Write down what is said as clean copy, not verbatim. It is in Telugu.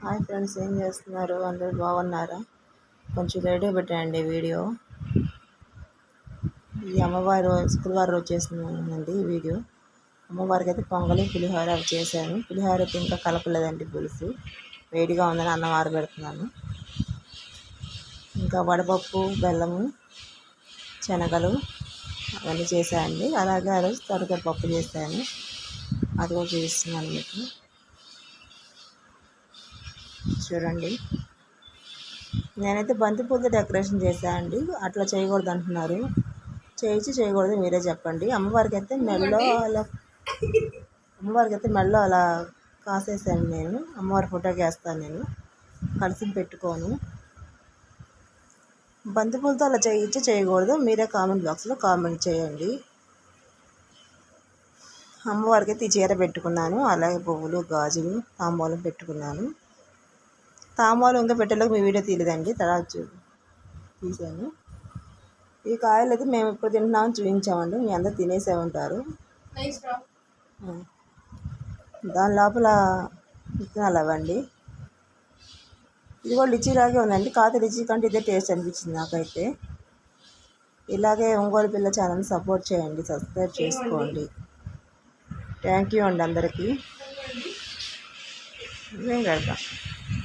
హాయ్ ఫ్రెండ్స్, ఏం చేస్తున్నారు? అందరూ బాగున్నారా? కొంచెం లేట్గా పెట్టండి వీడియో. ఈ అమ్మవారు శుక్రవారం రోజు చేస్తున్నానండి ఈ వీడియో. అమ్మవారికి అయితే పొంగలి పులిహోర అవి చేశాను. పులిహోర అయితే ఇంకా కలపలేదండి, పులుసు వేడిగా ఉందని అన్నం ఆరబెడుతున్నాను. ఇంకా వడపప్పు, బెల్లము, శనగలు అవన్నీ చేశానండి. అలాగే ఆ రోజు తరగతి పప్పు చేశాను, అది కూడా చూపిస్తున్నాను మీకు. చూడండి, నేనైతే బంతిపూలతో డెకరేషన్ చేశాను అండి. అట్లా చేయకూడదు అంటున్నారు. చేయకూడదు, మీరే చెప్పండి. అమ్మవారికి అయితే మెడలో అలా కాసేసాను నేను. అమ్మవారి ఫోటోకి వేస్తాను నేను, కలిసి పెట్టుకోను. బంతిపూలతో అలా చేయకూడదు, మీరే కామెంట్ బాక్స్లో కామెంట్ చేయండి. అమ్మవారికి అయితే ఈ చీర పెట్టుకున్నాను, అలాగే పువ్వులు, గాజులు, తాంబూలం పెట్టుకున్నాను. తాంబూలం ఇంకా పెట్టలేక మీ వీడియో తీయలేదండి, తర్వాత తీసాను. ఈ కాయలు అయితే మేము ఇప్పుడు తింటున్నామని చూపించామండి, మీ అందరు తినేసే ఉంటారు. దాని లోపల విత్తనాలు అవ్వండి. ఇది కూడా లిచీలాగే ఉందండి, కాకపోతే లిచీ కంటే ఇదే టేస్ట్ అనిపించింది నాకైతే. ఇలాగే ఒంగోలు పిల్ల ఛానల్ని సపోర్ట్ చేయండి, సబ్స్క్రైబ్ చేసుకోండి. థ్యాంక్ యూ అండి అందరికీ. ఇవే కడతా.